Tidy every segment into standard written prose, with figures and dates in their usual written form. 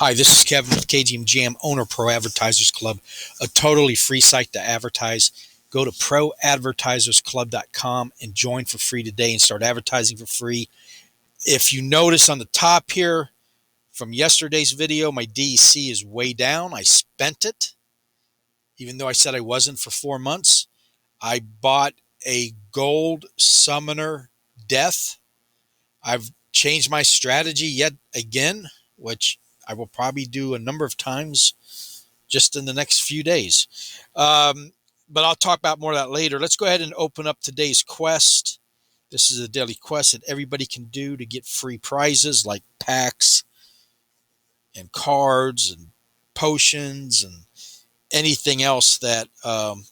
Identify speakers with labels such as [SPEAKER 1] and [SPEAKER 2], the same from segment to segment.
[SPEAKER 1] Hi, this is Kevin with KGM Jam, owner of ProAdvertisersClub, a totally free site to advertise. Go to ProAdvertisersClub.com and join for free today and start advertising for free. If you notice on the top here from yesterday's video, my DEC is way down. I spent it, even though I said I wasn't for 4 months. I bought a gold summoner death. I've changed my strategy yet again, which I will probably do a number of times just in the next few days. But I'll talk about more of that later. Let's go ahead and open up today's quest. This is a daily quest that everybody can do to get free prizes like packs and cards and potions and anything else that,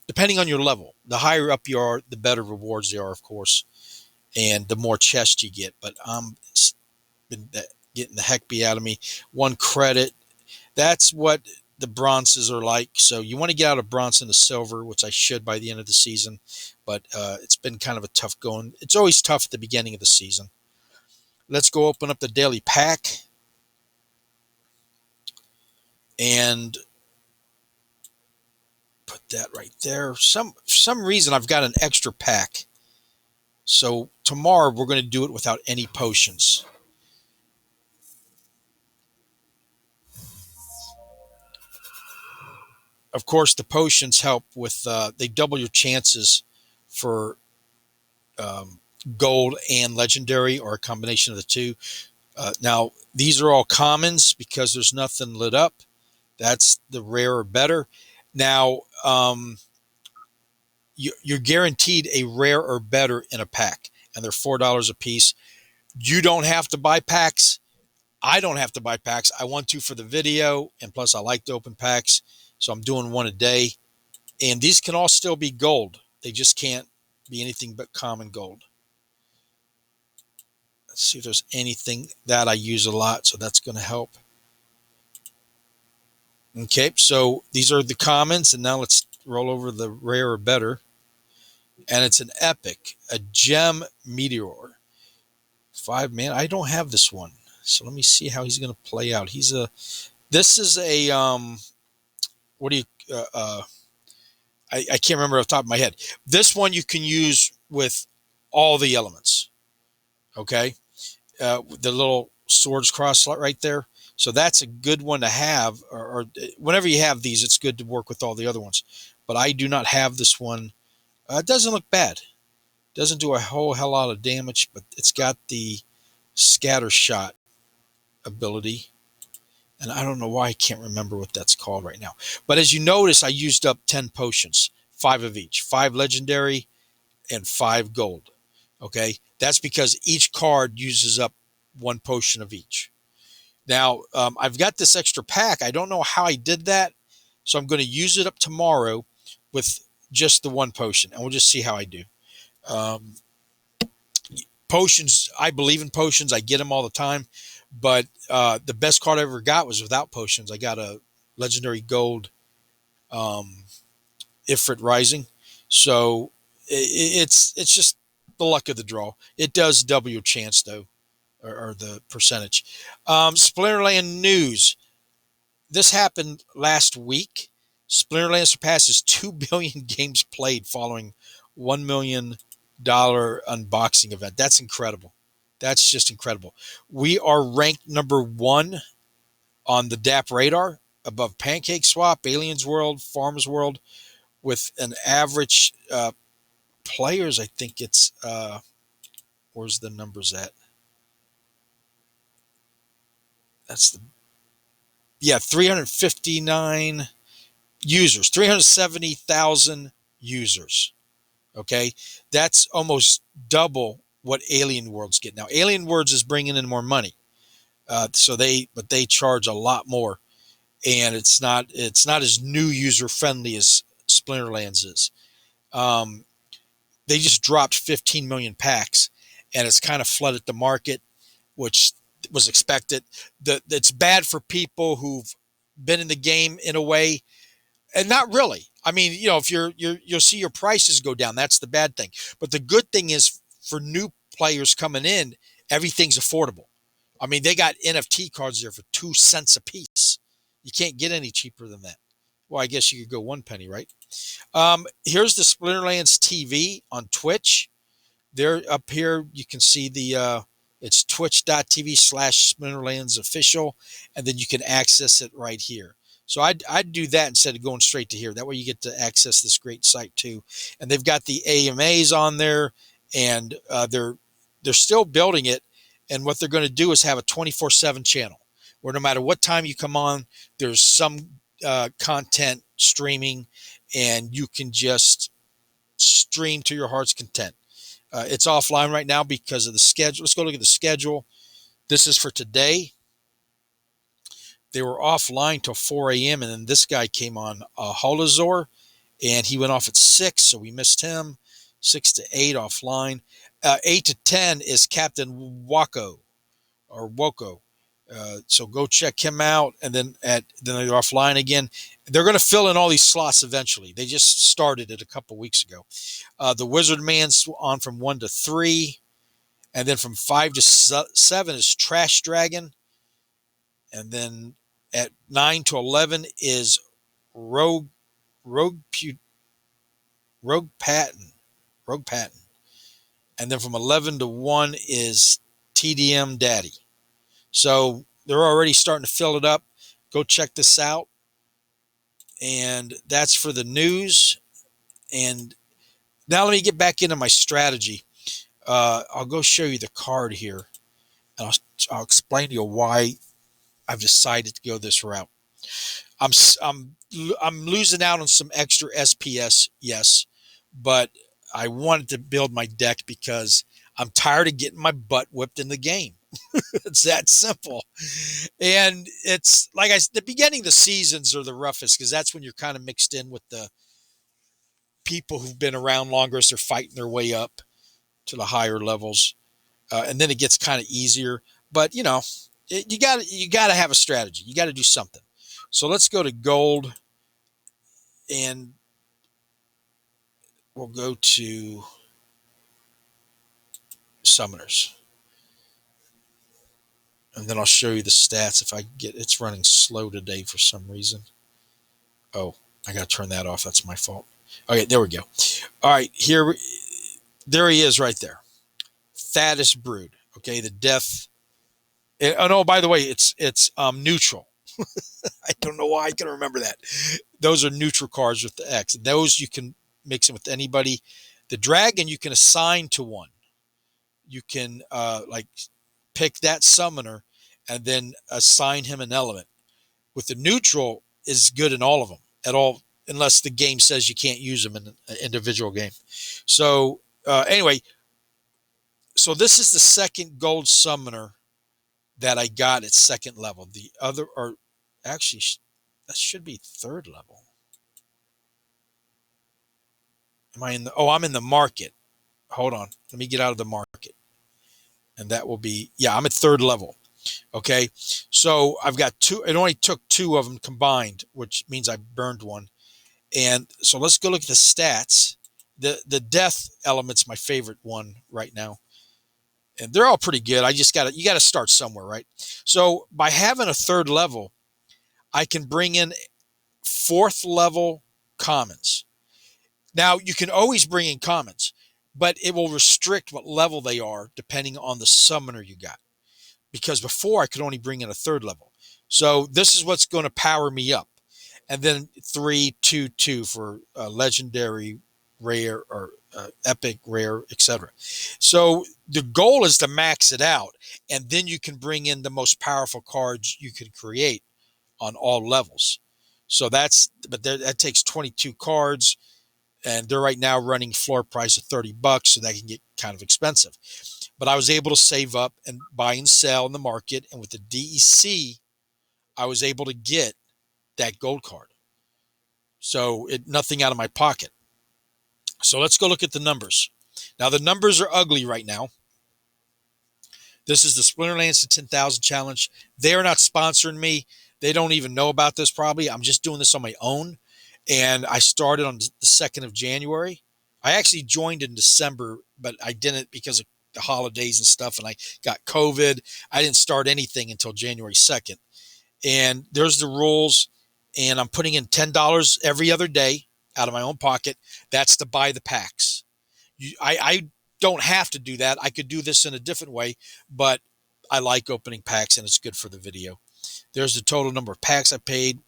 [SPEAKER 1] depending on your level, the higher up you are, the better rewards there are, of course, and the more chests you get. But I'm been getting the heck beat out of me. 1 credit. That's what the bronzes are like. So you want to get out of bronze into silver, which I should by the end of the season. But it's been kind of a tough going. It's always tough at the beginning of the season. Let's go open up the daily pack. And put that right there. For some reason, I've got an extra pack. So tomorrow, we're going to do it without any potions. Of course, the potions help with, they double your chances for gold and legendary, or a combination of the two. Now, these are all commons because there's nothing lit up. That's the rare or better. Now, you're guaranteed a rare or better in a pack, and they're $4 a piece. You don't have to buy packs. I don't have to buy packs. I want to for the video, and plus I like to open packs, so I'm doing 1 a day. And these can all still be gold. They just can't be anything but common gold. Let's see if there's anything that I use a lot, so that's going to help. Okay, so these are the commons, and now let's roll over the rare or better. And it's an epic, a gem meteor. 5 man. I don't have this one, so let me see how he's going to play out. This is a what do you I can't remember off the top of my head. This one you can use with all the elements. Okay, the little swords cross right there. So that's a good one to have, or whenever you have these, it's good to work with all the other ones. But I do not have this one. It doesn't look bad. Doesn't do a whole hell lot of damage, but it's got the scatter shot ability. And I don't know why I can't remember what that's called right now. But as you notice, I used up 10 potions, 5 of each, 5 legendary and 5 gold. Okay, that's because each card uses up 1 potion of each. Now, I've got this extra pack. I don't know how I did that, so I'm going to use it up tomorrow with just the 1 potion, and we'll just see how I do. Potions, I believe in potions. I get them all the time, but the best card I ever got was without potions. I got a legendary gold Ifrit Rising, so it's just the luck of the draw. It does double your chance, though, or the percentage. Splinterlands news. This happened last week. Splinterlands surpasses 2 billion games played following $1 million unboxing event. That's incredible. That's just incredible. We are ranked number 1 on the DApp radar, above Pancake Swap, Aliens World, Farmers World, with an average players. I think it's where's the numbers at? That's the 359 users, 370,000 users. Okay, that's almost double what Alien Worlds get now. Alien Worlds is bringing in more money, but they charge a lot more, and it's not as new user friendly as Splinterlands is. They just dropped 15 million packs, and it's kind of flooded the market, which was expected. It's bad for people who've been in the game in a way, and not really. I mean, if you'll see your prices go down. That's the bad thing. But the good thing is, for new players coming in, everything's affordable. I mean, they got NFT cards there for 2 cents a piece. You can't get any cheaper than that. Well, I guess you could go 1 penny, right? Here's the Splinterlands TV on Twitch. There up here, you can see it's twitch.tv/Splinterlands official, and then you can access it right here. So I'd do that instead of going straight to here. That way you get to access this great site too. And they've got the AMAs on there, and they're still building it. And what they're going to do is have a 24/7 channel where no matter what time you come on, there's some content streaming, and you can just stream to your heart's content. It's offline right now because of the schedule. Let's go look at the schedule. This is for today. They were offline till 4 a.m. and then this guy came on Holazor, and he went off at 6, so we missed him. 6 to 8 offline. 8 to 10 is Captain Wako or Woko. So go check him out, and then they're offline again. They're going to fill in all these slots eventually. They just started it a couple weeks ago. The Wizard Man's on from 1 to 3, and then from 5 to 7 is Trash Dragon, and then at 9 to 11 is Rogue Patton, and then from 11 to 1 is TDM Daddy. So they're already starting to fill it up. Go check this out. And that's for the news. And now let me get back into my strategy. I'll go show you the card here, and I'll explain to you why I've decided to go this route. I'm losing out on some extra SPS, yes, but I wanted to build my deck because I'm tired of getting my butt whipped in the game. It's that simple. And it's like the beginning of the seasons are the roughest because that's when you're kind of mixed in with the people who've been around longer as they're fighting their way up to the higher levels. And then it gets kind of easier. But, you got to have a strategy. You got to do something. So let's go to gold, and we'll go to summoners. And then I'll show you the stats if I get it's running slow today for some reason. Oh, I got to turn that off. That's my fault. Okay, there we go. All right, there he is right there. Fattest brood. Okay, the death. Oh no, by the way, it's neutral. I don't know why I can remember that. Those are neutral cards with the X. Those you can mix them with anybody. The dragon you can assign to one. You can pick that summoner and then assign him an element. With the neutral is good in all of them at all, unless the game says you can't use them in an individual game. So anyway, so this is the second gold summoner that I got at second level. The other, or actually, that should be third level. Am I in the? Oh, I'm in the market. Hold on. Let me get out of the market. And that will be, yeah, I'm at third level. Okay. So I've got two. It only took 2 of them combined, which means I burned one. And so let's go look at the stats. The death element's my favorite one right now. And they're all pretty good. You got to start somewhere, right? So by having a third level, I can bring in 4th level commons. Now, you can always bring in commons, but it will restrict what level they are depending on the summoner you got. Because before I could only bring in a 3rd level. So this is what's going to power me up. And then 3, 2, 2 for legendary, rare, or epic, rare, etc. So the goal is to max it out, and then you can bring in the most powerful cards you can create on all levels. So that takes 22 cards, and they're right now running floor price of $30, so that can get kind of expensive. But I was able to save up and buy and sell in the market, and with the DEC, I was able to get that gold card. So nothing out of my pocket. So let's go look at the numbers. Now the numbers are ugly right now. This is the Splinterlands to 10,000 challenge. They're not sponsoring me. They don't even know about this probably. I'm just doing this on my own. And I started on the 2nd of January. I actually joined in December, but I didn't because of the holidays and stuff. And I got COVID. I didn't start anything until January 2nd. And there's the rules. And I'm putting in $10 every other day out of my own pocket. That's to buy the packs. I don't have to do that. I could do this in a different way, but I like opening packs and it's good for the video. There's the total number of packs I played,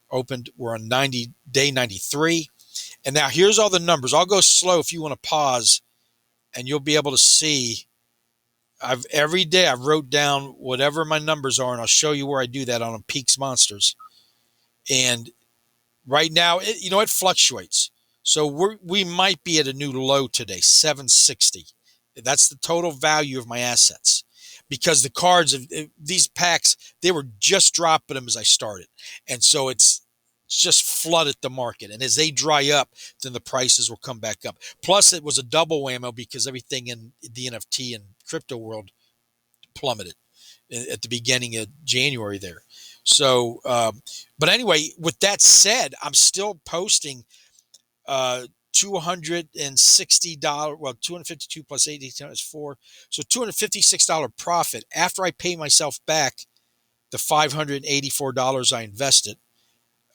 [SPEAKER 1] opened. We're on day 93. And now here's all the numbers. I'll go slow if you want to pause, and you'll be able to see. Every day I wrote down whatever my numbers are, and I'll show you where I do that on Peaks Monsters. And right now, it fluctuates. So we might be at a new low today, 760. That's the total value of my assets, because the cards of these packs, they were just dropping them as I started. And so it's just flooded the market. And as they dry up, then the prices will come back up. Plus, it was a double whammo because everything in the NFT and crypto world plummeted at the beginning of January there. So, but anyway, with that said, I'm still posting $260. Well, 252 plus 80 is 4. So $256 profit after I pay myself back the $584 I invested.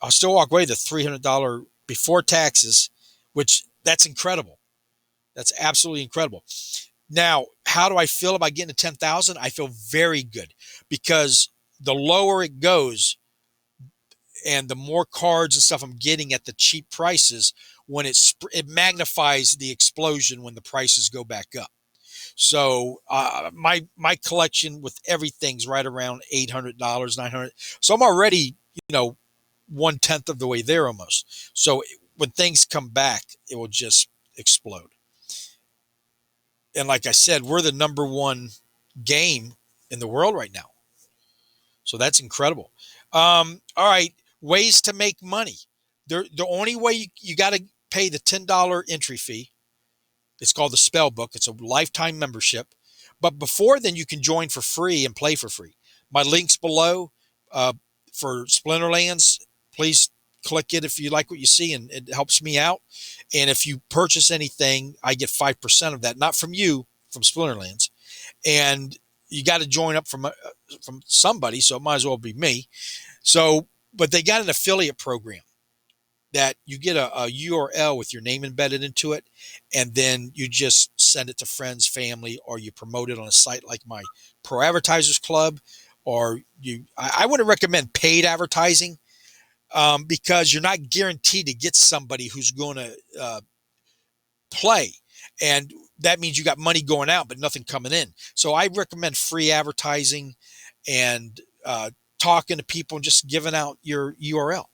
[SPEAKER 1] I'll still walk away the $300 before taxes, which that's incredible. That's absolutely incredible. Now, how do I feel about getting to 10,000? I feel very good, because the lower it goes and the more cards and stuff I'm getting at the cheap prices, when it magnifies the explosion when the prices go back up. So my collection with everything's right around $800, $900. So I'm already 1/10 of the way there almost. So when things come back, it will just explode. And like I said, we're the number one game in the world right now. So that's incredible. All right. Ways to make money. The only way you got to pay the $10 entry fee. It's called the Spell Book. It's a lifetime membership. But before then, you can join for free and play for free. My link's below for Splinterlands. Please click it if you like what you see, and it helps me out. And if you purchase anything, I get 5% of that, not from you, from Splinterlands. And you got to join up from somebody, so it might as well be me. So, but they got an affiliate program that you get a URL with your name embedded into it, and then you just send it to friends, family, or you promote it on a site like my ProAdvertisersClub, or I wouldn't recommend paid advertising, because you're not guaranteed to get somebody who's going to play. And that means you got money going out, but nothing coming in. So I recommend free advertising and talking to people and just giving out your URL.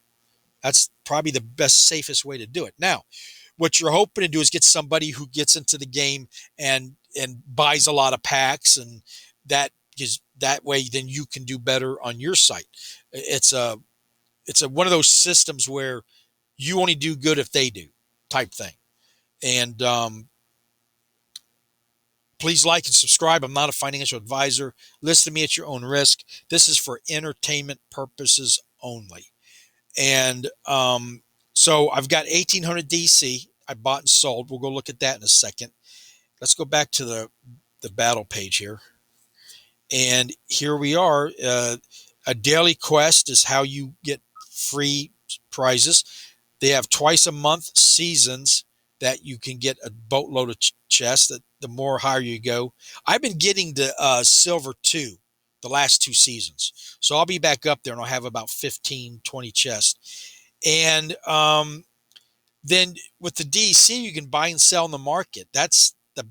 [SPEAKER 1] That's probably the best, safest way to do it. Now, what you're hoping to do is get somebody who gets into the game and buys a lot of packs, and that way then you can do better on your site. It's a one of those systems where you only do good if they do, type thing. And please like and subscribe. I'm not a financial advisor. Listen to me at your own risk. This is for entertainment purposes only. And so I've got 1800 DC I bought and sold. We'll go look at that in a second. Let's go back to the battle page here. And here we are. A daily quest is how you get free prizes. They have twice a month seasons that you can get a boatload of chests. That the more higher you go. I've been getting to silver 2 the last 2 seasons. So I'll be back up there and I'll have about 15, 20 chests. And then with the DC, you can buy and sell in the market. That's the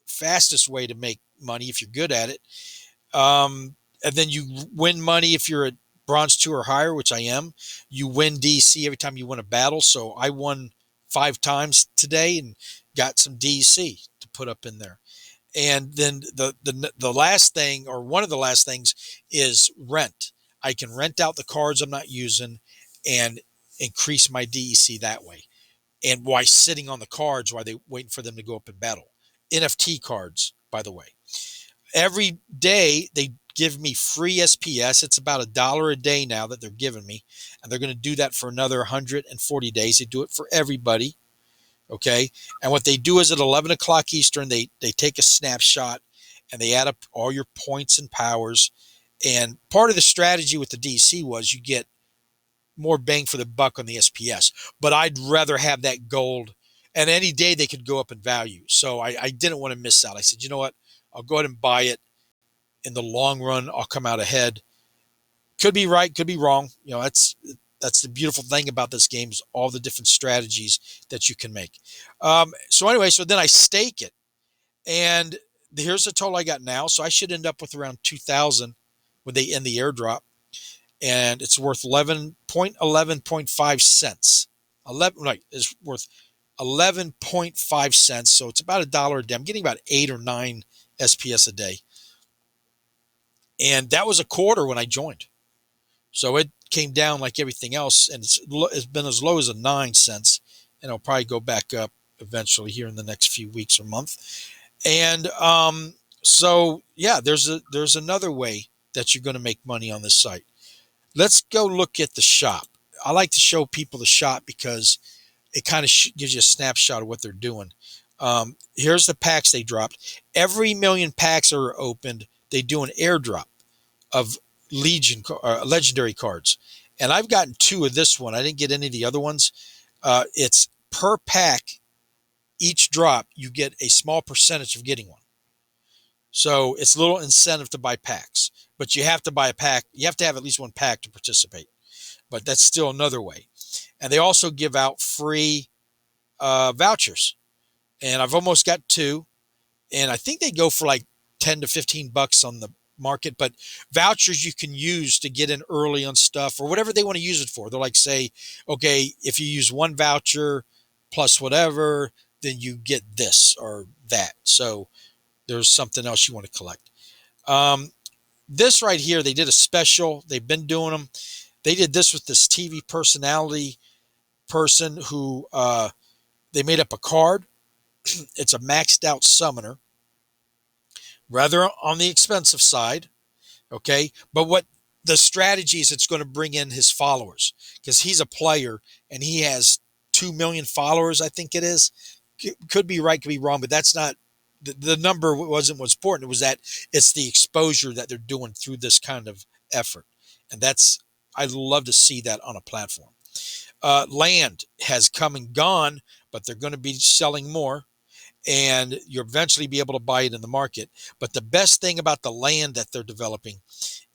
[SPEAKER 1] fastest way to make money if you're good at it. And then you win money if you're at bronze 2 or higher, which I am. You win DC every time you win a battle. So I won 5 times today and got some DC to put up in there. And then the last thing, or one of the last things, is rent. I can rent out the cards I'm not using and increase my DEC that way. And while sitting on the cards while they're waiting for them to go up in battle. NFT cards, by the way. Every day they give me free SPS. It's about $1 a day now that they're giving me. And they're going to do that for another 140 days. They do it for everybody. Okay. And what they do is at 11 o'clock Eastern, they take a snapshot and they add up all your points and powers. And part of the strategy with the DC was you get more bang for the buck on the SPS. But I'd rather have that gold. And any day they could go up in value. So I didn't want to miss out. I said, you know what? I'll go ahead and buy it. In the long run, I'll come out ahead. Could be right, could be wrong. That's the beautiful thing about this game is all the different strategies that you can make. So anyway, so then I stake it, and here's the total I got now. So I should end up with around 2,000 when they end the airdrop, and it's worth 11.5 cents. 11 right is worth 11.5 cents. So it's about $1 a day. I'm getting about 8 or 9 SPS a day, and that was a quarter when I joined. So it came down like everything else, and it's been as low as a 9 cents, and it'll probably go back up eventually here in the next few weeks or month. And so yeah, there's another way that you're going to make money on this site. Let's go look at the shop. I like to show people the shop because it kind of gives you a snapshot of what they're doing. Here's the packs they dropped. Every million packs are opened, they do an airdrop of legendary cards, and I've gotten 2 of this one. I didn't get any of the other ones. It's per pack. Each drop you get a small percentage of getting one, so it's a little incentive to buy packs, but you have to buy a pack. You have to have at least one pack to participate, but that's still another way. And they also give out free vouchers, and I've almost got 2, and I think they go for like 10 to 15 bucks on the market, but vouchers you can use to get in early on stuff or whatever they want to use it for. They're like, say, okay, if you use one voucher plus whatever, then you get this or that. So there's something else you want to collect. This right here, they did a special. They've been doing them. They did this with this TV personality person who they made up a card. It's a maxed out summoner, rather on the expensive side. Okay. But what the strategy is, it's going to bring in his followers because he's a player and he has 2 million followers. I think it is. Could be right, could be wrong, but that's not the number wasn't what's important. It was that it's the exposure that they're doing through this kind of effort. And I'd love to see that on a platform. Land has come and gone, but they're going to be selling more, and you'll eventually be able to buy it in the market. But the best thing about the land that they're developing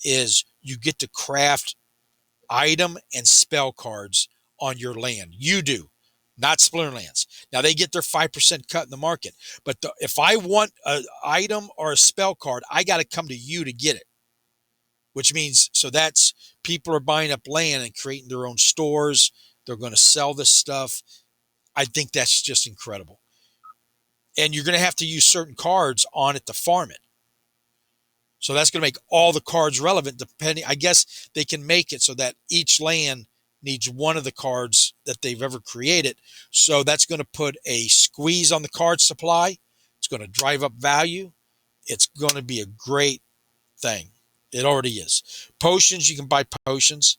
[SPEAKER 1] is you get to craft item and spell cards on your land. You do, not Splinterlands. Now they get their 5% cut in the market, but if I want an item or a spell card, I got to come to you to get it, which means, so that's people are buying up land and creating their own stores. They're going to sell this stuff. I think that's just incredible. And you're going to have to use certain cards on it to farm it. So that's going to make all the cards relevant depending. I guess they can make it so that each land needs one of the cards that they've ever created. So that's going to put a squeeze on the card supply. It's going to drive up value. It's going to be a great thing. It already is. Potions, you can buy potions.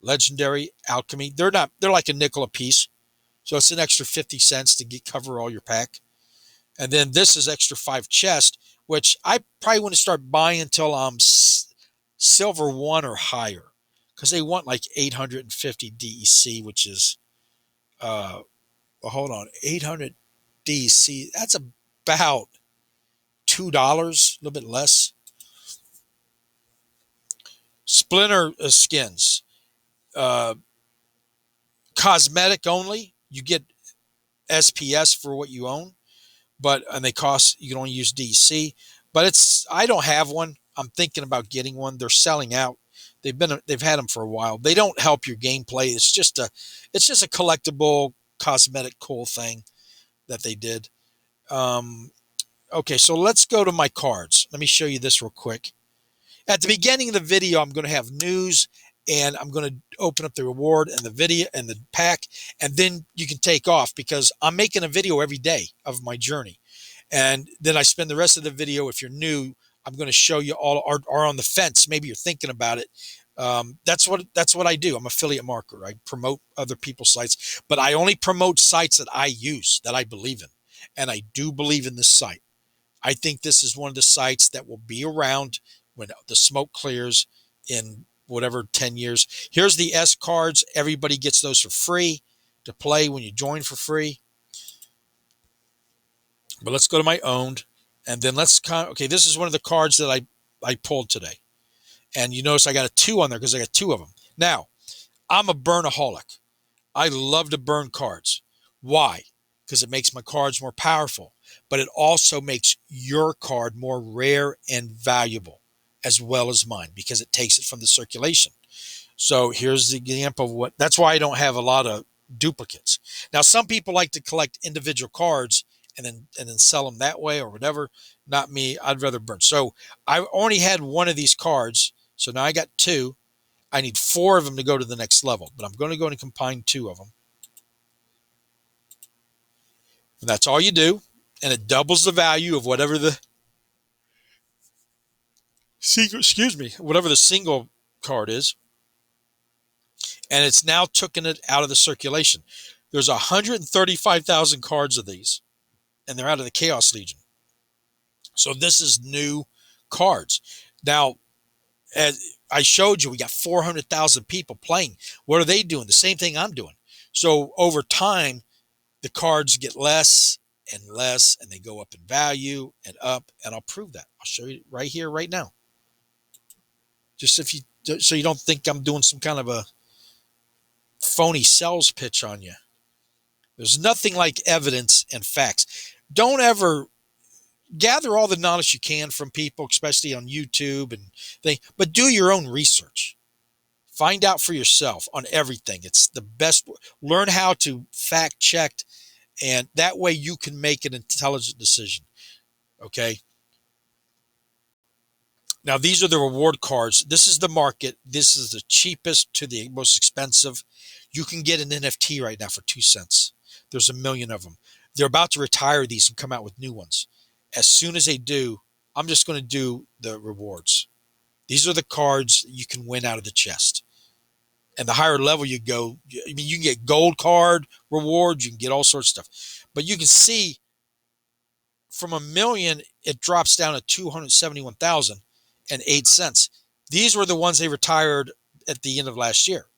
[SPEAKER 1] Legendary, alchemy. They're like a nickel a piece. So it's an extra 50 cents to cover all your pack. And then this is extra 5 chests, which I probably want to start buying until I'm silver 1 or higher, because they want like 850 DEC, which is, hold on, 800 DEC. That's about $2, a little bit less. Splinter skins, cosmetic only. You get SPS for what you own. And they cost, you can only use DC, but I don't have one. I'm thinking about getting one. They're selling out. They've had them for a while. They don't help your gameplay. It's just a collectible cosmetic cool thing that they did. Okay. So let's go to my cards. Let me show you this real quick. At the beginning of the video, I'm going to have news, and I'm going to open up the reward and the video and the pack, and then you can take off because I'm making a video every day of my journey. And then I spend the rest of the video, if you're new, I'm going to show you all are on the fence. Maybe you're thinking about it. That's what I do. I'm an affiliate marketer. I promote other people's sites, but I only promote sites that I use, that I believe in. And I do believe in this site. I think this is one of the sites that will be around when the smoke clears in whatever 10 years. Here's the S cards. Everybody gets those for free to play when you join for free. But let's go to my owned. And then okay, this is one of the cards that I pulled today. And you notice I got a 2 on there because I got 2 of them. Now, I'm a burnaholic. I love to burn cards. Why? Because it makes my cards more powerful, but it also makes your card more rare and valuable as well as mine because it takes it from the circulation. So here's the example of that's why I don't have a lot of duplicates. Now, some people like to collect individual cards and then sell them that way or whatever. Not me. I'd rather burn. So I only had one of these cards. So now I got 2. I need 4 of them to go to the next level, but I'm going to go and combine 2 of them. And that's all you do. And it doubles the value of whatever the whatever the single card is. And it's now taken it out of the circulation. There's 135,000 cards of these, and they're out of the Chaos Legion. So this is new cards. Now, as I showed you, we got 400,000 people playing. What are they doing? The same thing I'm doing. So over time, the cards get less and less, and they go up in value and up. And I'll prove that. I'll show you right here, right now. Just so you don't think I'm doing some kind of a phony sales pitch on you. There's nothing like evidence and facts. Don't ever gather all the knowledge you can from people, especially on YouTube but do your own research. Find out for yourself on everything. It's the best. Learn how to fact check, and that way you can make an intelligent decision. Okay. Now, these are the reward cards. This is the market. This is the cheapest to the most expensive. You can get an NFT right now for 2 cents. There's a million of them. They're about to retire these and come out with new ones. As soon as they do, I'm just going to do the rewards. These are the cards you can win out of the chest. And the higher level you go, I mean, you can get gold card rewards. You can get all sorts of stuff. But you can see from a million, it drops down to 271,008 cents. These were the ones they retired at the end of last year.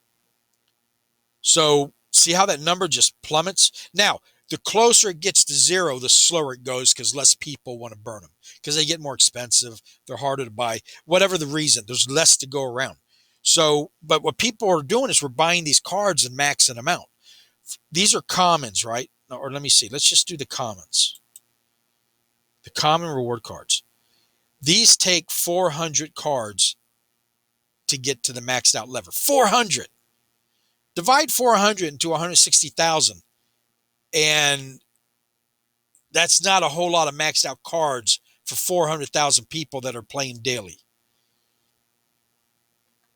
[SPEAKER 1] So see how that number just plummets? Now, the closer it gets to 0, the slower it goes because less people want to burn them because they get more expensive. They're harder to buy. Whatever the reason, there's less to go around. So, but what people are doing is we're buying these cards and maxing them out. These are commons, right? Or let me see. Let's just do the commons. The common reward cards. These take 400 cards to get to the maxed out level. 400. Divide 400 into 160,000. And that's not a whole lot of maxed out cards for 400,000 people that are playing daily.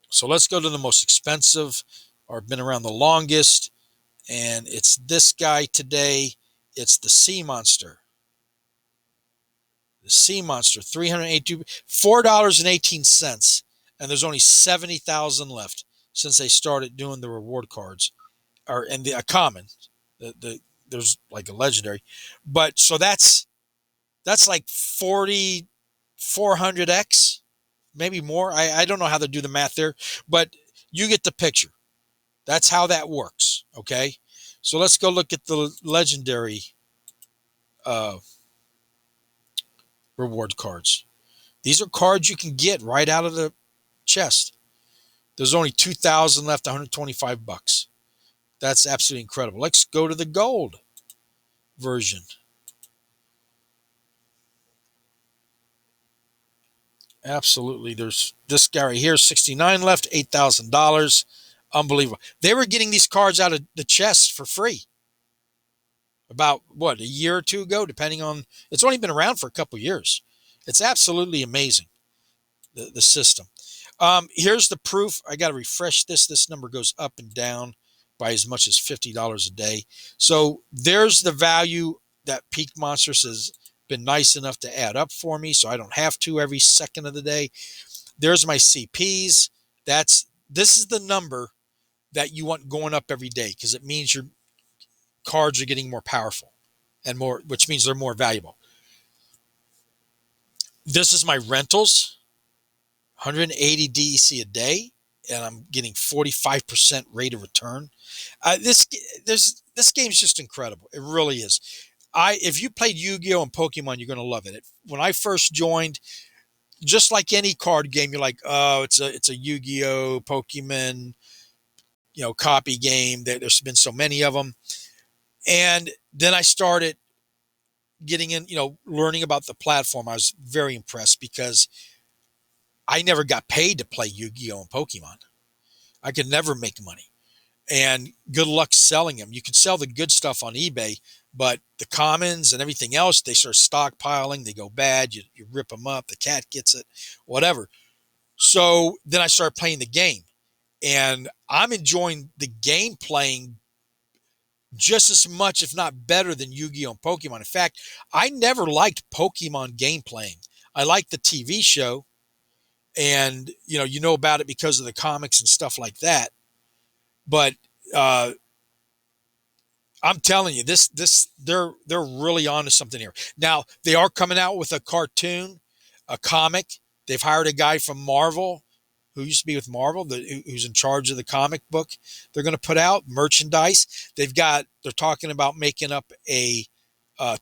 [SPEAKER 1] So let's go to the most expensive or been around the longest. And it's this guy today. It's the Sea Monster. The Sea Monster, $4.18. And there's only 70,000 left since they started doing the reward cards. And the common. There's like a legendary. But so that's like 400x, maybe more. I don't know how to do the math there, but you get the picture. That's how that works. Okay. So let's go look at the legendary reward cards. These are cards you can get right out of the chest. There's only 2,000 left, $125. That's absolutely incredible. Let's go to the gold version. Absolutely. There's this guy right here, 69 left, $8,000. Unbelievable. They were getting these cards out of the chest for free about, a year or 2 ago, depending on, it's only been around for a couple of years. It's absolutely amazing, the system. Here's the proof. I got to refresh this. This number goes up and down by as much as $50 a day. So there's the value that Peak Monsters has been nice enough to add up for me, so I don't have to every second of the day. There's my CPs. This is the number that you want going up every day because it means your cards are getting more powerful and more, which means they're more valuable. This is my rentals. 180 DEC a day, and I'm getting 45% rate of return. This this game is just incredible. It really is. If you played Yu-Gi-Oh and Pokemon, you're going to love it. When I first joined, just like any card game, you're like, oh, it's a Yu-Gi-Oh, Pokemon, copy game. There's been so many of them, and then I started getting in, learning about the platform. I was very impressed because I never got paid to play Yu-Gi-Oh and Pokemon. I could never make money, and good luck selling them. You can sell the good stuff on eBay, but the commons and everything else, they start stockpiling. They go bad. You rip them up. The cat gets it, whatever. So then I started playing the game, and I'm enjoying the game playing just as much, if not better, than Yu-Gi-Oh! And Pokemon. In fact, I never liked Pokemon game playing. I liked the TV show, and you know about it because of the comics and stuff like that. But uh, I'm telling you, they're really onto something here. Now they are coming out with a cartoon, a comic. They've hired a guy from Marvel who used to be with Marvel, who's in charge of the comic book. They're going to put out merchandise. They're talking about making up a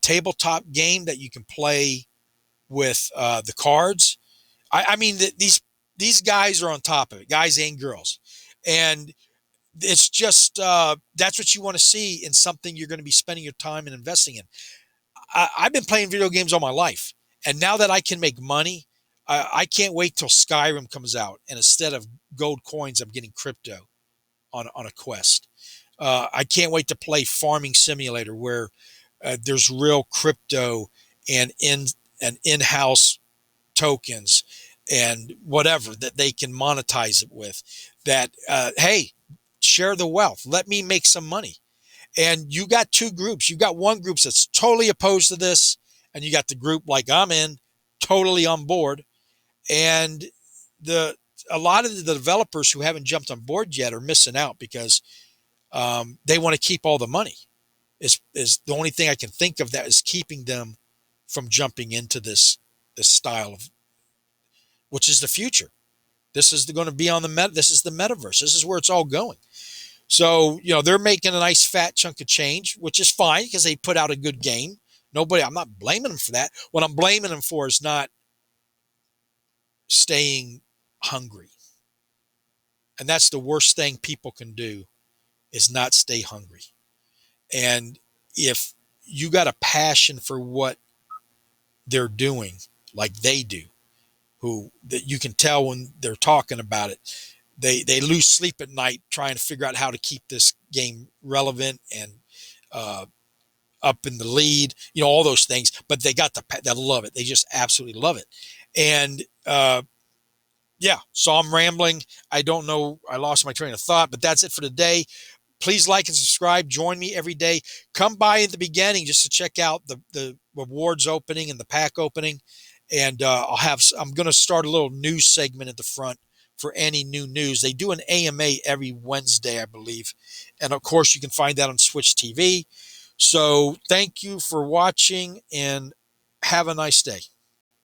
[SPEAKER 1] tabletop game that you can play with the cards. I mean, these guys are on top of it, guys and girls, and it's just that's what you want to see in something you're going to be spending your time and investing in. I've been playing video games all my life, and now that I can make money, I can't wait till Skyrim comes out, and instead of gold coins, I'm getting crypto on a quest. I can't wait to play Farming Simulator, where there's real crypto and in-house tokens and whatever that they can monetize it with. That hey, share the wealth. Let me make some money. And you got two groups. You got one group that's totally opposed to this, and you got the group like I'm in, totally on board. And the a lot of the developers who haven't jumped on board yet are missing out because they want to keep all the money. Is the only thing I can think of that is keeping them from jumping into this style of, which is the future. This is going to be on the This is the metaverse. This is where it's all going. So, they're making a nice fat chunk of change, which is fine because they put out a good game. I'm not blaming them for that. What I'm blaming them for is not staying hungry. And that's the worst thing people can do, is not stay hungry. And if you got a passion for what they're doing, like they do, who that you can tell when they're talking about it, they lose sleep at night trying to figure out how to keep this game relevant and up in the lead, all those things. But they love it. They just absolutely love it. And yeah, so I'm rambling. I don't know. I lost my train of thought, but that's it for today. Please like and subscribe. Join me every day. Come by at the beginning just to check out the rewards opening and the pack opening. And I'm going to start a little news segment at the front for any new news. They do an AMA every Wednesday, I believe. And of course, you can find that on Switch TV. So thank you for watching and have a nice day.